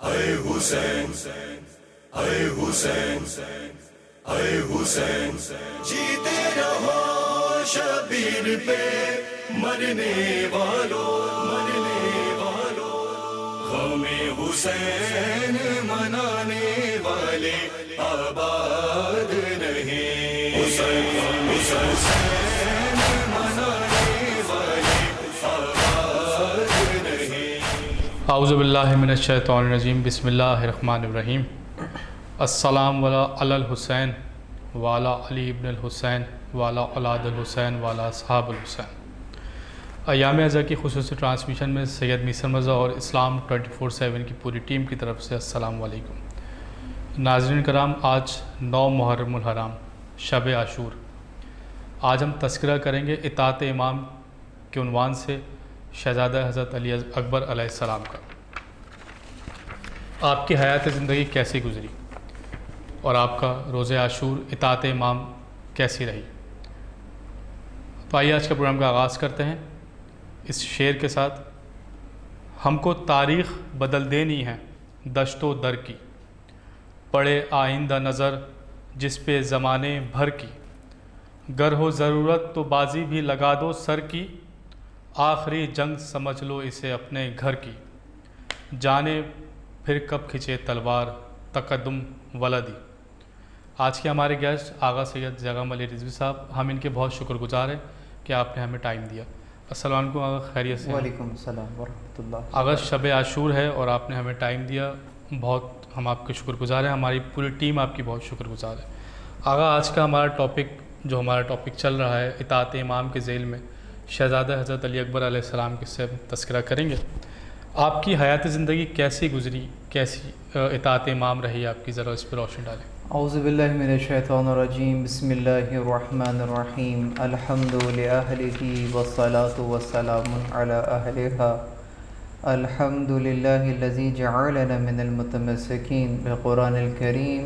اے حسین اے حسین اے حسین جیتے رہو شبیر پہ مرنے والوں غم حسین منانے والے آباد رہے حسین منانے والے آباد رہے۔ اعوذ باللہ من الشیطان الرجیم، بسم اللہ الرحمن الرحیم۔ السلام علی الحسین وعلی علی ابن الحسین وعلی اولاد الحسین وعلی اصحاب الحسین۔ ایام ازاں کی خصوصی ٹرانسمیشن میں سید میسر مرزا اور اسلام 24/7 کی پوری ٹیم کی طرف سے السلام علیکم۔ ناظرین کرام، آج 9 محرم الحرام شب عاشور۔ آج ہم تذکرہ کریں گے اطاعت امام کے عنوان سے شہزادہ حضرت علی اکبر علیہ السلام کا۔ آپ کی حیات زندگی کیسی گزری اور آپ کا روزہ عاشور اطاعت امام کیسی رہی؟ تو آئیے آج کا پروگرام کا آغاز کرتے ہیں اس شعر کے ساتھ۔ ہم کو تاریخ بدل دینی ہے دشت و در کی، پڑے آئندہ نظر جس پہ زمانے بھر کی، گر ہو ضرورت تو بازی بھی لگا دو سر کی، آخری جنگ سمجھ لو اسے اپنے گھر کی، جانے پھر کب کھچے تلوار تقدم ولدی۔ آج کے ہمارے گیسٹ آغا سید زیغام علی رضوی صاحب، ہم ان کے بہت شکر گزار ہیں کہ آپ نے ہمیں ٹائم دیا۔ السلام علیکم آغا، خیریت سے؟ وعلیکم السلام ورحمۃ اللہ۔ آغا شب عاشور ہے اور آپ نے ہمیں ٹائم دیا، بہت ہم آپ کے شکر گزار ہیں، ہماری پوری ٹیم آپ کی بہت شکر گزار ہے۔ آغا آج کا ہمارا ٹاپک چل رہا ہے اطاعت امام کے ذیل میں شہزادہ حضرت علی اکبر علیہ السلام کے سے تذکرہ کریں گے۔ آپ کی حیات زندگی کیسی گزری، کیسی اطاعت امام رہی آپ کی، ذرا اس پہ روشنی ڈالیں۔ اعوذ باللہ من الشیطان الرجیم، بسم اللہ الرحمن الرحیم، الحمد لأہلہ والصلاة والسلام علی اہلہا، الحمد للہ الذی جعلنا من المتمسکین بالقرآن الکریم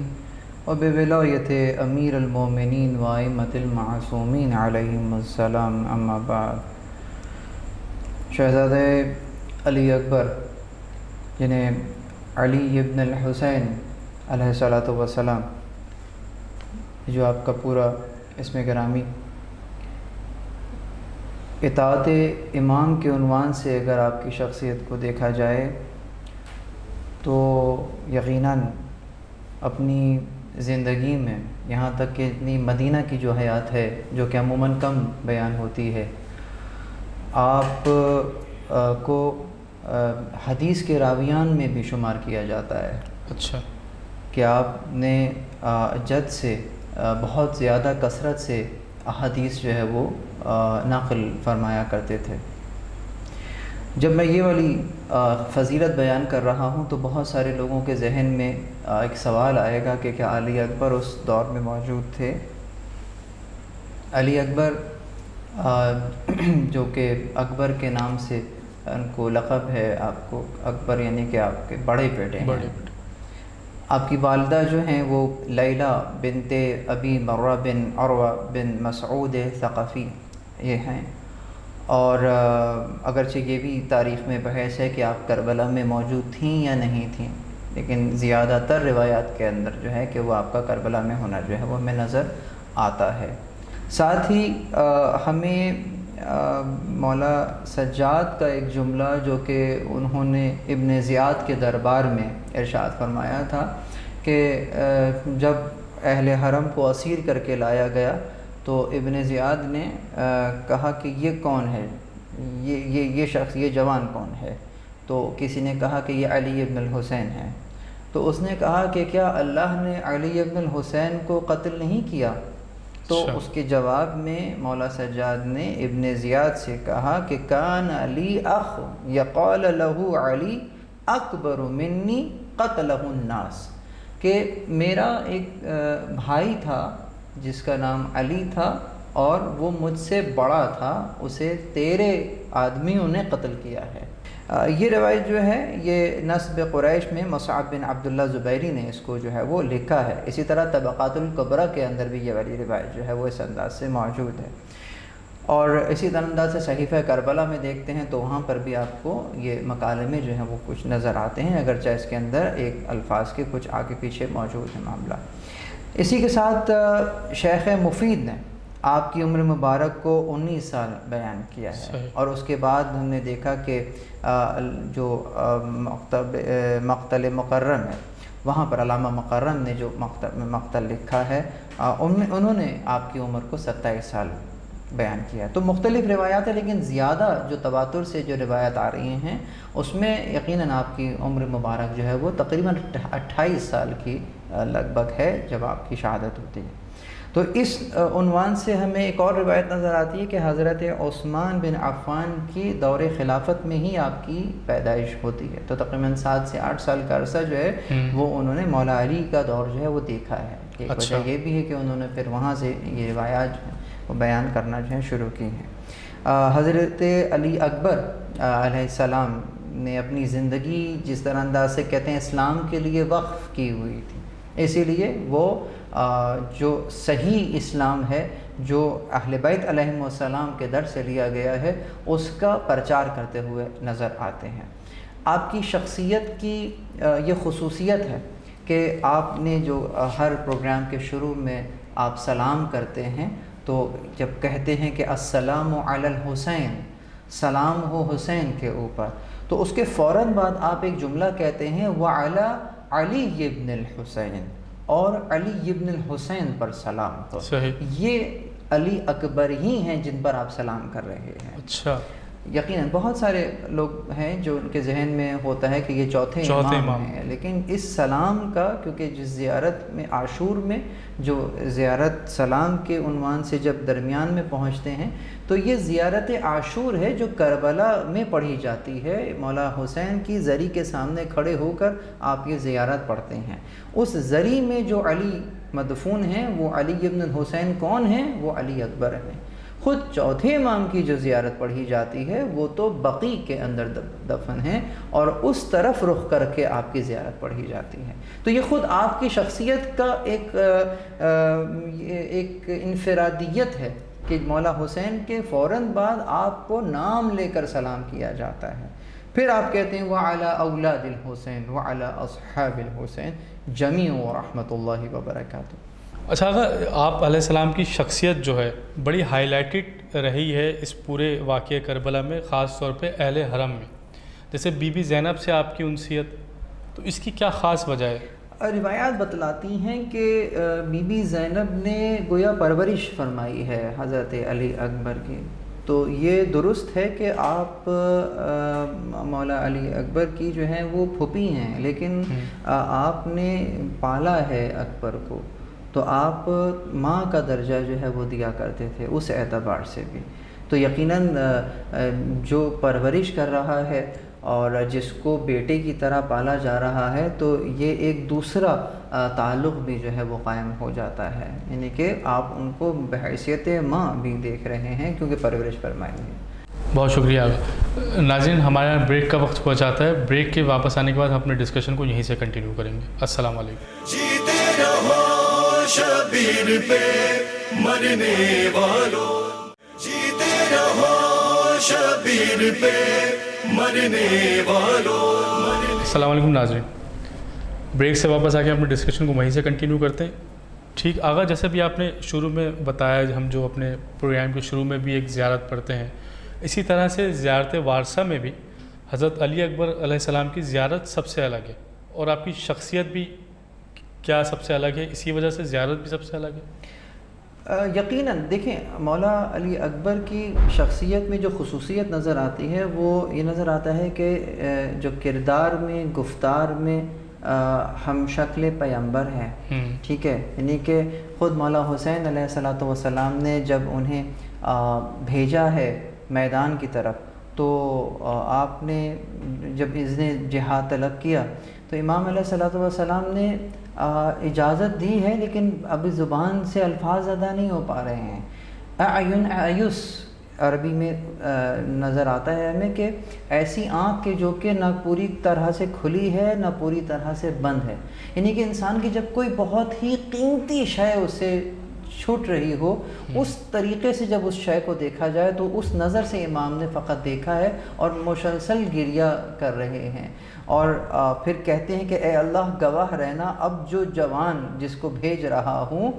وبولایت امیر المومنین وائمۃ المعصومین علیہم السلام، اما بعد۔ شہزادہ علی اکبر جنہیں علی ابن الحسین علیہ الصلاۃ والسلام، جو آپ کا پورا اسم گرامی، اطاعت امام کے عنوان سے اگر آپ کی شخصیت کو دیکھا جائے تو یقیناً اپنی زندگی میں یہاں تک کہ اتنی مدینہ کی جو حیات ہے، جو کہ عموماً کم بیان ہوتی ہے، آپ کو حدیث کے راویان میں بھی شمار کیا جاتا ہے۔ اچھا، کہ آپ نے جد سے بہت زیادہ کثرت سے احادیث جو ہے وہ نقل فرمایا کرتے تھے۔ جب میں یہ والی فضیلت بیان کر رہا ہوں تو بہت سارے لوگوں کے ذہن میں ایک سوال آئے گا کہ کیا علی اکبر اس دور میں موجود تھے؟ علی اکبر جو کہ اکبر کے نام سے ان کو لقب ہے، آپ کو اکبر یعنی کہ آپ کے بڑے بیٹے ہیں۔ آپ کی والدہ جو ہیں وہ لیلہ بنت ابی مرہ بن عروہ بن مسعود ثقفی یہ ہیں، اور اگرچہ یہ بھی تاریخ میں بحث ہے کہ آپ کربلا میں موجود تھیں یا نہیں تھیں، لیکن زیادہ تر روایات کے اندر جو ہے کہ وہ آپ کا کربلا میں ہونا جو ہے وہ ہمیں نظر آتا ہے۔ ساتھ ہی ہمیں مولا سجاد کا ایک جملہ جو کہ انہوں نے ابن زیاد کے دربار میں ارشاد فرمایا تھا کہ جب اہل حرم کو اسیر کر کے لایا گیا تو ابن زیاد نے کہا کہ یہ کون ہے، یہ شخص، یہ جوان کون ہے؟ تو کسی نے کہا کہ یہ علی ابن الحسین ہے۔ تو اس نے کہا کہ کیا اللہ نے علی ابن الحسین کو قتل نہیں کیا؟ تو اس کے جواب میں مولا سجاد نے ابن زیاد سے کہا کہ کان علی اخ یقال له علی اکبر منی قتلہ الناس، کہ میرا ایک بھائی تھا جس کا نام علی تھا اور وہ مجھ سے بڑا تھا، اسے تیرے آدمیوں نے قتل کیا ہے۔ یہ روایت جو ہے یہ نسب قریش میں مصعب بن عبداللہ زبیری نے اس کو جو ہے وہ لکھا ہے۔ اسی طرح طبقات الکبریٰ کے اندر بھی یہ والی روایت جو ہے وہ اس انداز سے موجود ہے۔ اور اسی طرح انداز سے صحیفہ کربلا میں دیکھتے ہیں تو وہاں پر بھی آپ کو یہ مکالمے جو ہیں وہ کچھ نظر آتے ہیں، اگرچہ اس کے اندر ایک الفاظ کے کچھ آگے پیچھے موجود ہیں معاملہ۔ اسی کے ساتھ شیخ مفید نے آپ کی عمر مبارک کو 19 سال بیان کیا ہے، اور اس کے بعد ہم نے دیکھا کہ جو مقتل مکرم ہے وہاں پر علامہ مکرم نے جو مقتل لکھا ہے انہوں نے آپ کی عمر کو 27 سال بیان کیا۔ تو مختلف روایات ہیں، لیکن زیادہ جو تواتر سے جو روایت آ رہی ہیں اس میں یقیناً آپ کی عمر مبارک جو ہے وہ تقریباً 28 سال کی لگ بھگ ہے جب آپ کی شہادت ہوتی ہے۔ تو اس عنوان سے ہمیں ایک اور روایت نظر آتی ہے کہ حضرت عثمان بن عفان کی دور خلافت میں ہی آپ کی پیدائش ہوتی ہے، تو تقریباً 7 سے 8 سال کا عرصہ جو ہے وہ انہوں نے مولا علی کا دور جو ہے وہ دیکھا ہے۔ ایک وجہ یہ بھی ہے کہ انہوں نے پھر وہاں سے یہ روایات جو ہیں وہ بیان کرنا جو ہے شروع کی ہیں۔ حضرت علی اکبر علیہ السلام نے اپنی زندگی جس طرح انداز سے کہتے ہیں اسلام کے لیے وقف کی ہوئی تھی، اسی لیے وہ جو صحیح اسلام ہے جو اہل بیت علیہم السلام کے در سے لیا گیا ہے اس کا پرچار کرتے ہوئے نظر آتے ہیں۔ آپ کی شخصیت کی یہ خصوصیت ہے کہ آپ نے جو ہر پروگرام کے شروع میں آپ سلام کرتے ہیں تو جب کہتے ہیں کہ السلام علی الحسین، سلام ہو حسین کے اوپر، تو اس کے فوراً بعد آپ ایک جملہ کہتے ہیں وعلی علی ابن الحسین، اور علی ابن الحسین پر سلام ہو۔ یہ علی اکبر ہی ہیں جن پر آپ سلام کر رہے ہیں۔ اچھا، یقیناً بہت سارے لوگ ہیں جو ان کے ذہن میں ہوتا ہے کہ یہ چوتھے امام ہیں، لیکن اس سلام کا کیونکہ جس زیارت میں عاشور میں جو زیارت سلام کے عنوان سے جب درمیان میں پہنچتے ہیں تو یہ زیارت عاشور ہے جو کربلا میں پڑھی جاتی ہے، مولا حسین کی زری کے سامنے کھڑے ہو کر آپ یہ زیارت پڑھتے ہیں۔ اس زری میں جو علی مدفون ہیں وہ علی ابن الحسین کون ہیں؟ وہ علی اکبر ہیں۔ خود چوتھے امام کی جو زیارت پڑھی جاتی ہے وہ تو بقیع کے اندر دفن ہیں، اور اس طرف رخ کر کے آپ کی زیارت پڑھی جاتی ہے۔ تو یہ خود آپ کی شخصیت کا ایک انفرادیت ہے کہ مولا حسین کے فوراً بعد آپ کو نام لے کر سلام کیا جاتا ہے، پھر آپ کہتے ہیں وعلی اولاد الحسین وعلی اصحاب الحسین جمیع ورحمۃ اللہ وبرکاتہ۔ اچھا، اگر آپ علیہ السلام کی شخصیت جو ہے بڑی ہائی لائٹڈ رہی ہے اس پورے واقعہ کربلا میں، خاص طور پہ اہل حرم میں، جیسے بی بی زینب سے آپ کی انسیت، تو اس کی کیا خاص وجہ ہے؟ روایات بتلاتی ہیں کہ بی بی زینب نے گویا پرورش فرمائی ہے حضرت علی اکبر کی، تو یہ درست ہے کہ آپ مولا علی اکبر کی جو ہیں وہ پھوپھی ہیں، لیکن آپ نے پالا ہے اکبر کو، تو آپ ماں کا درجہ جو ہے وہ دیا کرتے تھے اس اعتبار سے بھی۔ تو یقیناً جو پرورش کر رہا ہے اور جس کو بیٹے کی طرح پالا جا رہا ہے تو یہ ایک دوسرا تعلق بھی جو ہے وہ قائم ہو جاتا ہے، یعنی کہ آپ ان کو بحیثیت ماں بھی دیکھ رہے ہیں کیونکہ پرورش فرمائی ہے۔ بہت شکریہ۔ ناظرین، ہمارے یہاں بریک کا وقت ہو جاتا ہے، بریک کے واپس آنے کے بعد ہم اپنے ڈسکشن کو یہیں سے کنٹینیو کریں گے۔ السلام علیکم۔ جیتے رہو شبیر پہ مرنے والوں، جیتے رہو شبیر پہ مرنے والوں۔ السلام علیکم ناظرین، بریک سے واپس آ کے اپنے ڈسکشن کو وہیں سے کنٹینیو کرتے ہیں۔ ٹھیک آغا، جیسے بھی آپ نے شروع میں بتایا، ہم جو اپنے پروگرام کے شروع میں بھی ایک زیارت پڑھتے ہیں، اسی طرح سے زیارت وارثہ میں بھی حضرت علی اکبر علیہ السلام کی زیارت سب سے الگ ہے، اور آپ کی شخصیت بھی کیا سب سے الگ ہے، اسی وجہ سے زیارت بھی سب سے الگ ہے؟ یقیناً دیکھیں، مولا علی اکبر کی شخصیت میں جو خصوصیت نظر آتی ہے وہ یہ نظر آتا ہے کہ جو کردار میں، گفتار میں ہم شکل پیغمبر ہیں، ٹھیک ہے، یعنی کہ خود مولا حسین علیہ الصلوۃ والسلام نے جب انہیں بھیجا ہے میدان کی طرف تو آپ نے جب اذن جہاد طلب کیا تو امام علیہ الصلوۃ والسلام نے اجازت دی ہے، لیکن ابھی زبان سے الفاظ ادا نہیں ہو پا رہے ہیں۔ اعین ایس عربی میں نظر آتا ہے ہمیں کہ ایسی آنکھ کہ جو کہ نہ پوری طرح سے کھلی ہے نہ پوری طرح سے بند ہے، یعنی کہ انسان کی جب کوئی بہت ہی قیمتی شے اسے چھوٹ رہی ہو، اس طریقے سے جب اس شے کو دیکھا جائے تو اس نظر سے امام نے فقط دیکھا ہے اور مسلسل گریہ کر رہے ہیں، اور پھر کہتے ہیں کہ اے اللہ گواہ رہنا، اب جو جوان جس کو بھیج رہا ہوں،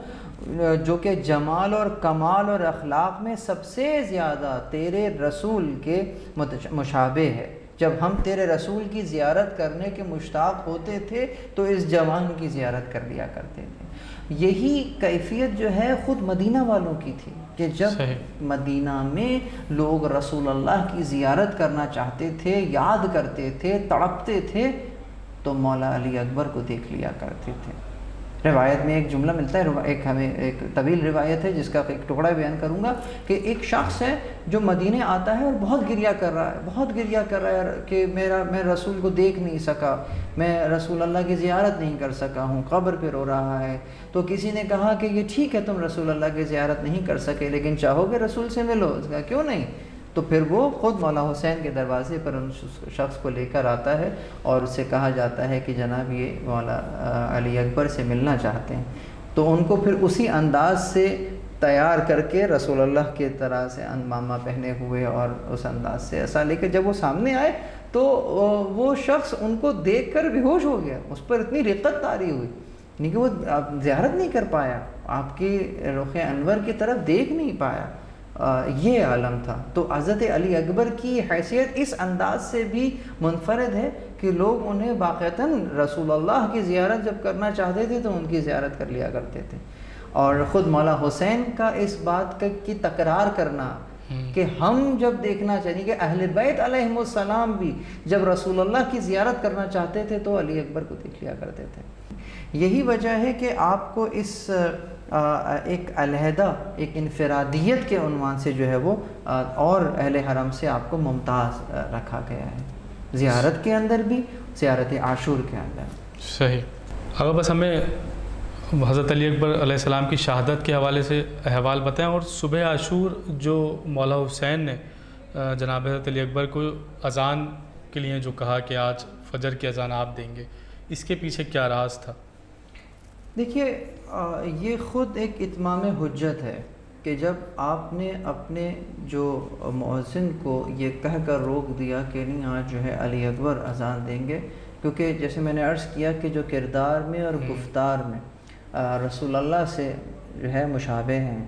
جو کہ جمال اور کمال اور اخلاق میں سب سے زیادہ تیرے رسول کے مشابہ ہے، جب ہم تیرے رسول کی زیارت کرنے کے مشتاق ہوتے تھے تو اس جوان کی زیارت کر لیا کرتے تھے۔ یہی کیفیت جو ہے خود مدینہ والوں کی تھی کہ جب مدینہ میں لوگ رسول اللہ کی زیارت کرنا چاہتے تھے، یاد کرتے تھے، تڑپتے تھے، تو مولا علی اکبر کو دیکھ لیا کرتے تھے۔ روایت میں ایک جملہ ملتا ہے، ایک طویل روایت ہے جس کا ایک ٹکڑا بیان کروں گا، کہ ایک شخص ہے جو مدینے آتا ہے اور بہت گریہ کر رہا ہے کہ میں رسول کو دیکھ نہیں سکا، میں رسول اللہ کی زیارت نہیں کر سکا ہوں، قبر پہ رو رہا ہے۔ تو کسی نے کہا کہ یہ ٹھیک ہے تم رسول اللہ کی زیارت نہیں کر سکے، لیکن چاہو گے رسول سے ملو؟ اس کا کیوں نہیں؟ تو پھر وہ خود مولا حسین کے دروازے پر ان شخص کو لے کر آتا ہے اور اس سے کہا جاتا ہے کہ جناب یہ مولا علی اکبر سے ملنا چاہتے ہیں۔ تو ان کو پھر اسی انداز سے تیار کر کے رسول اللہ کے طرح سے عمامہ پہنے ہوئے اور اس انداز سے ایسا لے کر جب وہ سامنے آئے تو وہ شخص ان کو دیکھ کر بے ہوش ہو گیا، اس پر اتنی رقت طاری ہوئی، نہیں کہ وہ زیارت نہیں کر پایا، آپ کی رخ انور کی طرف دیکھ نہیں پایا، یہ عالم تھا۔ تو حضرت علی اکبر کی حیثیت اس انداز سے بھی منفرد ہے کہ لوگ انہیں باقاعدتاً رسول اللہ کی زیارت جب کرنا چاہتے تھے تو ان کی زیارت کر لیا کرتے تھے، اور خود مولا حسین کا اس بات کی تکرار کرنا کہ ہم جب دیکھنا چاہیے کہ اہل بیت علیہم السلام بھی جب رسول اللہ کی زیارت کرنا چاہتے تھے تو علی اکبر کو دیکھ لیا کرتے تھے۔ یہی وجہ ہے کہ آپ کو اس ایک علیحدہ ایک انفرادیت کے عنوان سے جو ہے وہ اور اہل حرم سے آپ کو ممتاز رکھا گیا ہے، زیارت کے اندر بھی، زیارت عاشور کے اندر۔ صحیح۔ اگر بس ہمیں حضرت علی اکبر علیہ السلام کی شہادت کے حوالے سے احوال بتائیں، اور صبح عاشور جو مولا حسین نے جناب حضرت علی اکبر کو اذان کے لیے جو کہا کہ آج فجر کی اذان آپ دیں گے، اس کے پیچھے کیا راز تھا؟ دیکھیے یہ خود ایک اتمام حجت ہے کہ جب آپ نے اپنے جو مؤذن کو یہ کہہ کر روک دیا کہ نہیں آج جو ہے علی اکبر اذان دیں گے، کیونکہ جیسے میں نے عرض کیا کہ جو کردار میں اور گفتار میں رسول اللہ سے جو ہے مشابہ ہیں،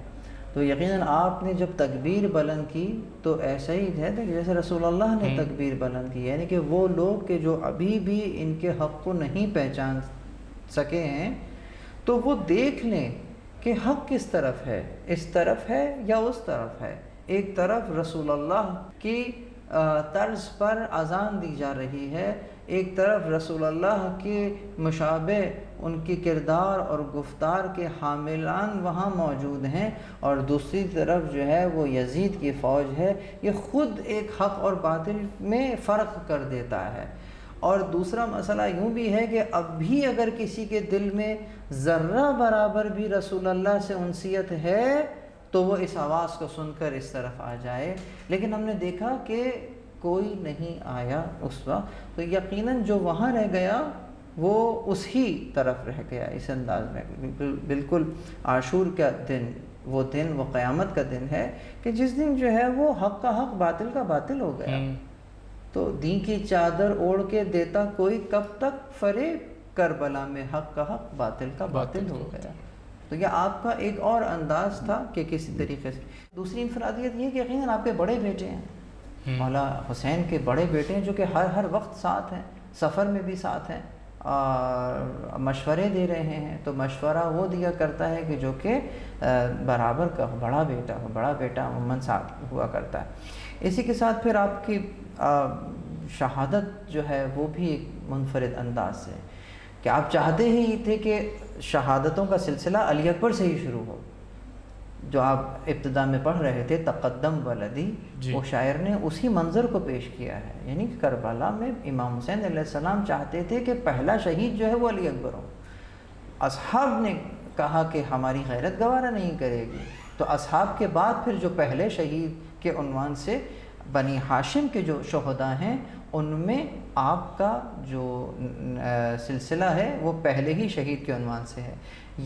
تو یقیناً آپ نے جب تکبیر بلند کی تو ایسا ہی ہے کہ جیسے رسول اللہ نے تکبیر بلند کی، یعنی کہ وہ لوگ کہ جو ابھی بھی ان کے حق کو نہیں پہچان سکے ہیں تو وہ دیکھ لیں کہ حق کس طرف ہے، اس طرف ہے یا اس طرف ہے۔ ایک طرف رسول اللہ کی طرز پر اذان دی جا رہی ہے، ایک طرف رسول اللہ کے مشابہ ان کی کردار اور گفتار کے حاملان وہاں موجود ہیں، اور دوسری طرف جو ہے وہ یزید کی فوج ہے۔ یہ خود ایک حق اور باطل میں فرق کر دیتا ہے۔ اور دوسرا مسئلہ یوں بھی ہے کہ اب بھی اگر کسی کے دل میں ذرہ برابر بھی رسول اللہ سے انسیت ہے تو وہ اس آواز کو سن کر اس طرف آ جائے، لیکن ہم نے دیکھا کہ کوئی نہیں آیا اس وقت، تو یقیناً جو وہاں رہ گیا وہ اسی طرف رہ گیا۔ اس انداز میں بالکل عاشور کا دن وہ قیامت کا دن ہے کہ جس دن جو ہے وہ حق کا حق باطل کا باطل ہو گیا۔ تو دین کی چادر اوڑھ کے دیتا کوئی کب تک فریب، کربلا میں حق کا حق باطل کا باطل ہو گیا۔ تو یہ آپ کا ایک اور انداز تھا کہ کسی طریقے سے۔ دوسری انفرادیت یہ کہ یقیناً آپ کے بڑے بیٹے ہیں، مولا حسین کے بڑے بیٹے ہیں جو کہ ہر وقت ساتھ ہیں، سفر میں بھی ساتھ ہیں، اور مشورے دے رہے ہیں، تو مشورہ وہ دیا کرتا ہے کہ جو کہ برابر کا بڑا بیٹا ہو، بڑا بیٹا عموماً ساتھ ہوا کرتا ہے۔ اسی کے ساتھ پھر آپ کی شہادت جو ہے وہ بھی ایک منفرد انداز سے کہ آپ چاہتے ہی تھے کہ شہادتوں کا سلسلہ علی اکبر سے ہی شروع ہو، جو آپ ابتدا میں پڑھ رہے تھے تقدم ولدی، وہ شاعر نے اسی منظر کو پیش کیا ہے، یعنی کربلا میں امام حسین علیہ السلام چاہتے تھے کہ پہلا شہید جو ہے وہ علی اکبر ہو۔ اصحاب نے کہا کہ ہماری غیرت گوارا نہیں کرے گی، تو اصحاب کے بعد پھر جو پہلے شہید کے عنوان سے بنی ہاشم کے جو شہداء ہیں ان میں آپ کا جو سلسلہ ہے وہ پہلے ہی شہید کے عنوان سے ہے۔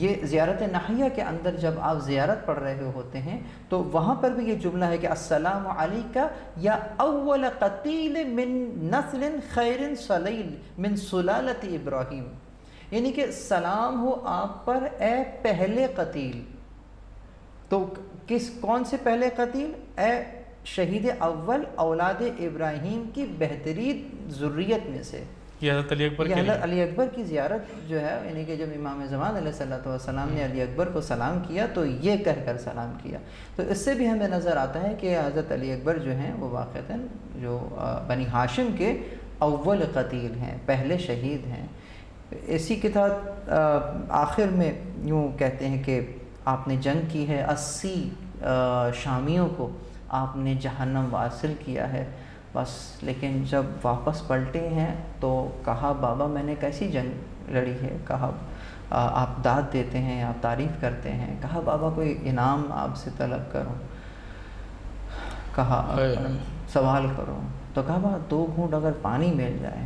یہ زیارت ناحیہ کے اندر جب آپ زیارت پڑھ رہے ہوتے ہیں تو وہاں پر بھی یہ جملہ ہے کہ السلام علیکہ یا اول قتیل من نسل خیر صلیل من سلالت ابراہیم، یعنی کہ سلام ہو آپ پر اے پہلے قتیل۔ تو کون سے پہلے قتیل؟ اے شہید اول اولاد ابراہیم کی بہترین ذریت میں سے۔ یہ حضرت علی اکبر یہ کے لیے حضرت علی اکبر کی زیارت جو ہے، یعنی کہ جب امام زمان علیہ الصلوۃ والسلام نے علی اکبر کو سلام کیا تو یہ کہہ کر سلام کیا۔ تو اس سے بھی ہمیں نظر آتا ہے کہ حضرت علی اکبر جو ہیں وہ واقعتاً جو بنی ہاشم کے اول قتیل ہیں، پہلے شہید ہیں۔ اسی کے ساتھ آخر میں یوں کہتے ہیں کہ آپ نے جنگ کی ہے، 80 شامیوں کو آپ نے جہنم واصل کیا ہے بس، لیکن جب واپس پلٹے ہیں تو کہا بابا میں نے کیسی جنگ لڑی ہے؟ کہا آپ داد دیتے ہیں، آپ تعریف کرتے ہیں۔ کہا بابا کوئی انعام آپ سے طلب کرو، کہا سوال کرو، تو کہا بابا 2 گھونٹ اگر پانی مل جائے۔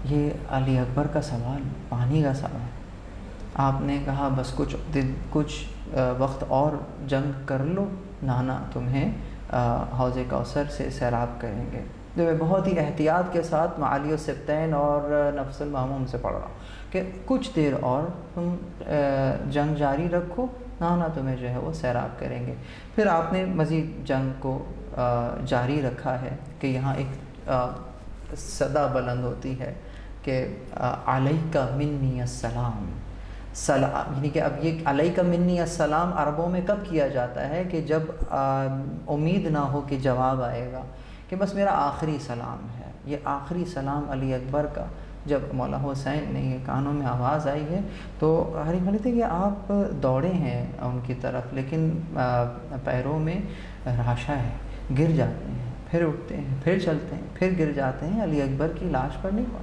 یہ علی اکبر کا سوال، پانی کا سوال۔ آپ نے کہا بس کچھ وقت اور جنگ کر لو، نانا تمہیں حوض کوثر سے سیراب کریں گے۔ جو میں بہت ہی احتیاط کے ساتھ معالی السبتین اور نفس المہموم سے پڑھ رہا ہوں کہ کچھ دیر اور تم جنگ جاری رکھو، نانا تمہیں جو ہے وہ سیراب کریں گے۔ پھر آپ نے مزید جنگ کو جاری رکھا ہے کہ یہاں ایک صدا بلند ہوتی ہے کہ علیکہ منی السلام، یعنی کہ اب یہ علیکہ منی السلام عربوں میں کب کیا جاتا ہے؟ کہ جب امید نہ ہو کہ جواب آئے گا، کہ بس میرا آخری سلام ہے۔ یہ آخری سلام علی اکبر کا جب مولا حسین نے یہ کانوں میں آواز آئی ہے تو ہری بھلی تھے کہ آپ دوڑے ہیں ان کی طرف، لیکن پیروں میں راشا ہے، گر جاتے ہیں، پھر اٹھتے ہیں، پھر چلتے ہیں، پھر گر جاتے ہیں علی اکبر کی لاش پر نہیں پڑ۔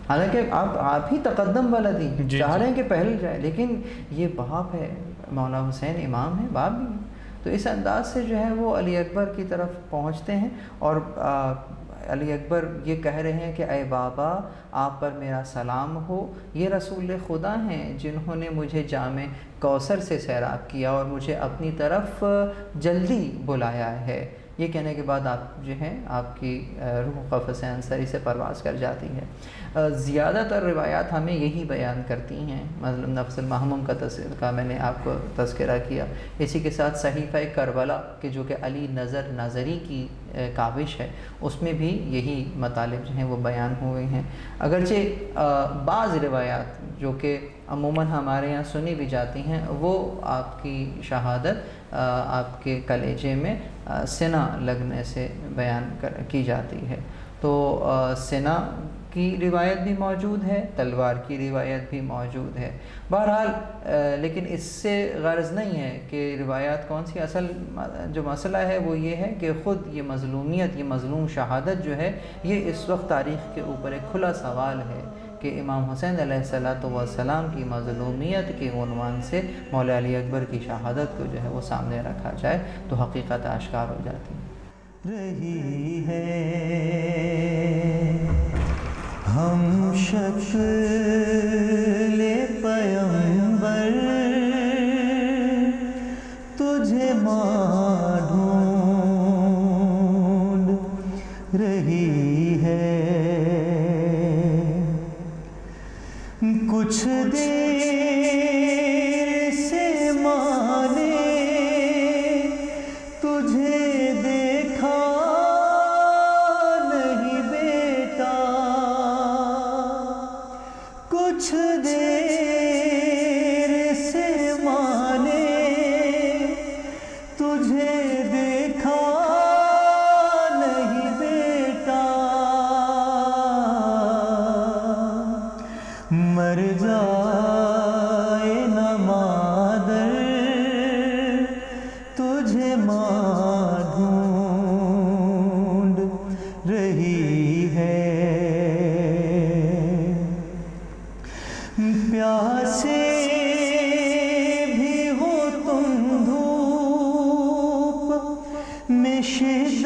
حالانکہ آپ ہی تقدم ولدی چاہ رہے ہیں کہ پہل جائے، لیکن یہ باپ ہے، مولا حسین امام ہے، باپ بھی ہے۔ تو اس انداز سے جو ہے وہ علی اکبر کی طرف پہنچتے ہیں اور علی اکبر یہ کہہ رہے ہیں کہ اے بابا آپ پر میرا سلام ہو، یہ رسول خدا ہیں جنہوں نے مجھے جام کوثر سے سیراب کیا اور مجھے اپنی طرف جلدی بلایا ہے۔ یہ کہنے کے بعد آپ جو ہیں آپ کی روح قفس انصری سے پرواز کر جاتی ہے۔ زیادہ تر روایات ہمیں یہی بیان کرتی ہیں، مثلا نفس المہموم کا میں نے آپ کو تذکرہ کیا، اسی کے ساتھ صحیفہ کربلا کہ جو کہ علی نظری کی کاوش ہے، اس میں بھی یہی مطالب جو ہیں وہ بیان ہوئے ہیں۔ اگرچہ بعض روایات جو کہ عموماً ہمارے یہاں سنی بھی جاتی ہیں وہ آپ کی شہادت آپ کے کلیجے میں سنا لگنے سے بیان کی جاتی ہے۔ تو سنا کی روایت بھی موجود ہے، تلوار کی روایت بھی موجود ہے۔ بہرحال لیکن اس سے غرض نہیں ہے کہ روایات کون سی، اصل جو مسئلہ ہے وہ یہ ہے کہ خود یہ مظلومیت، یہ مظلوم شہادت جو ہے، یہ اس وقت تاریخ کے اوپر ایک کھلا سوال ہے کہ امام حسین علیہ السلام کی مظلومیت کے عنوان سے مولا علی اکبر کی شہادت کو جو ہے وہ سامنے رکھا جائے تو حقیقت آشکار ہو جاتی ہے۔ رہی ہے ہم شکل پیغمبر تجھے ماں ڈھونڈ رہی ہے، کچھ دیر سے ماں نے تجھے دیکھا نہیں بیٹا، کچھ دیر سے ماں نے تجھے دیکھا نہیں بیٹا، مر جائے نہ مادر تجھے ماں ڈھونڈ رہی ہے، پیاسے بھی ہو تم دھوپ میں شدت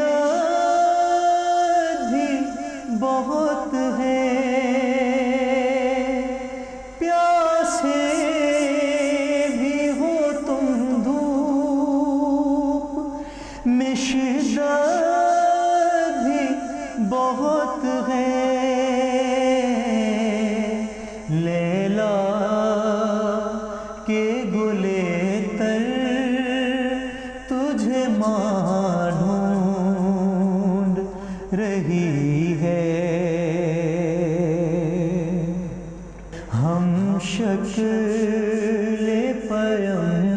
لیلا کے گلے تر تجھے ماں ڈھونڈ رہی ہے، ہم شکل پیغمبر